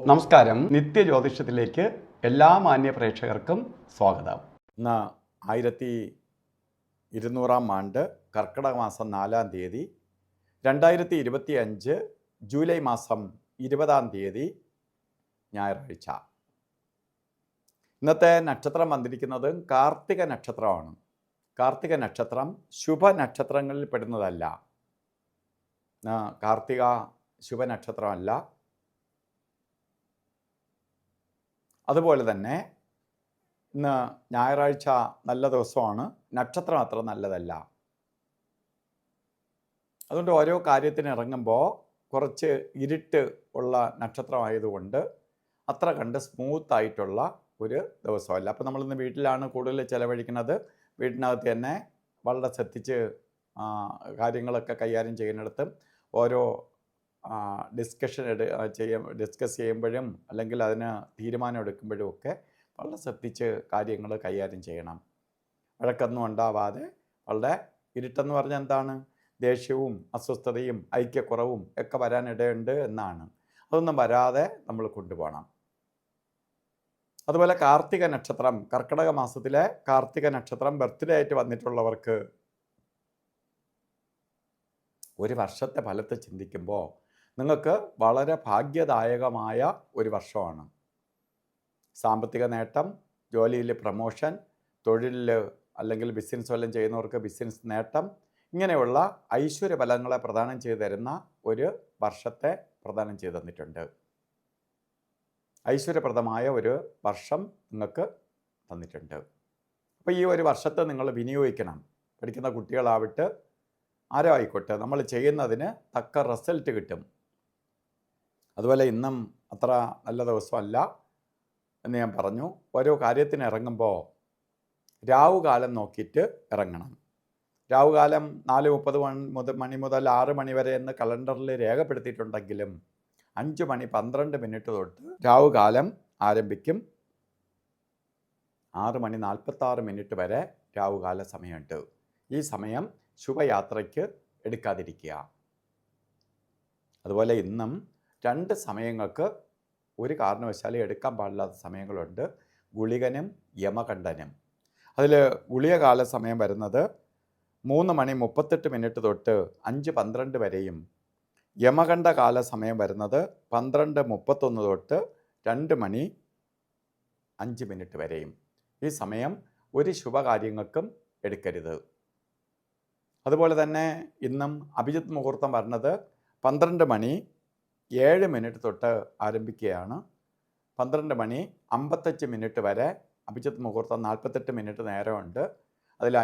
നമസ്കാരം. നിത്യജ്യോതിഷത്തിലേക്ക് എല്ലാ മാന്യ പ്രേക്ഷകർക്കും സ്വാഗതം. ഇന്ന് 1200 ആണ്ട് കർക്കിടക മാസം 4-ാം തീയതി, 2025 ജൂലൈ മാസം 20-ാം തീയതി ഞായറാഴ്ച. ഇന്നത്തെ നക്ഷത്രം വന്നിരിക്കുന്നത് കാർത്തിക നക്ഷത്രമാണ്. കാർത്തിക നക്ഷത്രം ശുഭനക്ഷത്രങ്ങളിൽ പെടുന്നതല്ല. കാർത്തിക ശുഭനക്ഷത്രമല്ല. അതുപോലെ തന്നെ ഇന്ന് ഞായറാഴ്ച നല്ല ദിവസമാണ്, നക്ഷത്രം അത്ര നല്ലതല്ല. അതുകൊണ്ട് ഓരോ കാര്യത്തിന് ഇറങ്ങുമ്പോൾ കുറച്ച് ഇരുട്ട് ഉള്ള നക്ഷത്രമായതുകൊണ്ട് അത്ര കണ്ട് സ്മൂത്തായിട്ടുള്ള ഒരു ദിവസമല്ല. അപ്പോൾ നമ്മളിന്ന് വീട്ടിലാണ് കൂടുതൽ ചിലവഴിക്കുന്നത്. വീട്ടിനകത്ത് തന്നെ വളരെ ശ്രദ്ധിച്ച് കാര്യങ്ങളൊക്കെ കൈകാര്യം ചെയ്യുന്നിടത്തും ഓരോ ഡിസ്കസ് ചെയ്യുമ്പോഴും അല്ലെങ്കിൽ അതിന് തീരുമാനം എടുക്കുമ്പോഴും ഒക്കെ വളരെ ശ്രദ്ധിച്ച് കാര്യങ്ങൾ കൈകാര്യം ചെയ്യണം. വഴക്കൊന്നും ഉണ്ടാവാതെ വളരെ ഇരുട്ടെന്ന് പറഞ്ഞാൽ എന്താണ്? ദേഷ്യവും അസ്വസ്ഥതയും ഐക്യക്കുറവും ഒക്കെ വരാനിടയുണ്ട് എന്നാണ്. അതൊന്നും വരാതെ നമ്മൾ കൊണ്ടുപോകണം. അതുപോലെ കാർത്തിക നക്ഷത്രം, കർക്കിടക മാസത്തിലെ കാർത്തിക നക്ഷത്രം ബർത്ത്ഡേ ആയിട്ട് വന്നിട്ടുള്ളവർക്ക് ഒരു വർഷത്തെ ഫലത്തെ ചിന്തിക്കുമ്പോൾ നിങ്ങൾക്ക് വളരെ ഭാഗ്യദായകമായ ഒരു വർഷമാണ്. സാമ്പത്തിക നേട്ടം, ജോലിയിൽ പ്രമോഷൻ, തൊഴിലിൽ അല്ലെങ്കിൽ ബിസിനസ് വല്ലതും ചെയ്യുന്നവർക്ക് ബിസിനസ് നേട്ടം, ഇങ്ങനെയുള്ള ഐശ്വര്യഫലങ്ങളെ പ്രദാനം ചെയ്തു തരുന്ന ഒരു വർഷത്തെ പ്രദാനം ചെയ്തു തന്നിട്ടുണ്ട്. ഐശ്വര്യപ്രദമായ ഒരു വർഷം നിങ്ങൾക്ക് തന്നിട്ടുണ്ട്. അപ്പോൾ ഈ ഒരു വർഷത്തെ നിങ്ങൾ വിനിയോഗിക്കണം. പഠിക്കുന്ന കുട്ടികളാവട്ടെ, ആരോ ആയിക്കോട്ടെ, നമ്മൾ ചെയ്യുന്നതിന് തക്ക റിസൾട്ട് കിട്ടും. അതുപോലെ ഇന്നും അത്ര നല്ല ദിവസമല്ല എന്ന് ഞാൻ പറഞ്ഞു. ഓരോ കാര്യത്തിന് ഇറങ്ങുമ്പോൾ രാവുകാലം നോക്കിയിട്ട് ഇറങ്ങണം. രാവുകാലം 4:30 മണി മുതൽ 6 മണി വരെ എന്ന് കലണ്ടറിൽ രേഖപ്പെടുത്തിയിട്ടുണ്ടെങ്കിലും 5 മണി 12 മിനിറ്റ് തൊട്ട് രാവുകാലം ആരംഭിക്കും. 6 മണി 46 മിനിറ്റ് വരെ രാവുകാല സമയമുണ്ട്. ഈ സമയം ശുഭയാത്രയ്ക്ക് എടുക്കാതിരിക്കുക. അതുപോലെ ഇന്നും 2 സമയങ്ങൾക്ക് ഒരു കാരണവശാലും എടുക്കാൻ പാടില്ലാത്ത സമയങ്ങളുണ്ട്. ഗുളികനും യമകണ്ഠനും. അതിൽ ഗുളികകാല സമയം വരുന്നത് 3 മണി 38 മിനിറ്റ് തൊട്ട് 5:12 വരെയും യമകണ്ഠ കാല സമയം വരുന്നത് 12:31 തൊട്ട് 2 മണി 5 മിനിറ്റ് വരെയും. ഈ സമയം ഒരു ശുഭകാര്യങ്ങൾക്കും എടുക്കരുത്. അതുപോലെ തന്നെ ഇന്നും അഭിജിത്ത് മുഹൂർത്തം വരുന്നത് 12 മണി 7 മിനിറ്റ് തൊട്ട് ആരംഭിക്കുകയാണ്. 12 മണി 55 മിനിറ്റ് വരെ അഭിജിത്ത് മുഹൂർത്തം 48 മിനിറ്റ് നേരമുണ്ട്. അതിൽ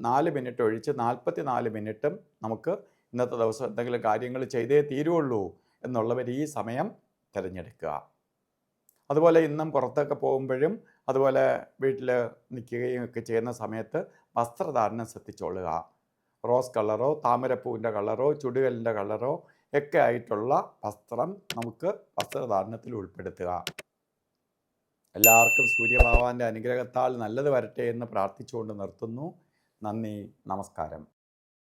4 മിനിറ്റ് ഒഴിച്ച് 44 മിനിറ്റും നമുക്ക് ഇന്നത്തെ ദിവസം എന്തെങ്കിലും കാര്യങ്ങൾ ചെയ്തേ തീരുള്ളൂ എന്നുള്ളവർ ഈ സമയം തിരഞ്ഞെടുക്കുക. അതുപോലെ ഇന്നും പുറത്തൊക്കെ പോകുമ്പോഴും അതുപോലെ വീട്ടിൽ നിൽക്കുകയും ഒക്കെ ചെയ്യുന്ന സമയത്ത് വസ്ത്രധാരണം ശ്രദ്ധിച്ചോളുക. റോസ് കളറോ താമരപ്പൂവിൻ്റെ കളറോ ചുടുകല്ലിൻ്റെ കളറോ ഒക്കെ ആയിട്ടുള്ള വസ്ത്രം നമുക്ക് വസ്ത്രധാരണത്തിൽ ഉൾപ്പെടുത്തുക. എല്ലാവർക്കും സൂര്യഭഗവാന്റെ അനുഗ്രഹത്താൽ നല്ലത് വരട്ടെ എന്ന് പ്രാർത്ഥിച്ചുകൊണ്ട് നിർത്തുന്നു. നന്ദി, നമസ്കാരം.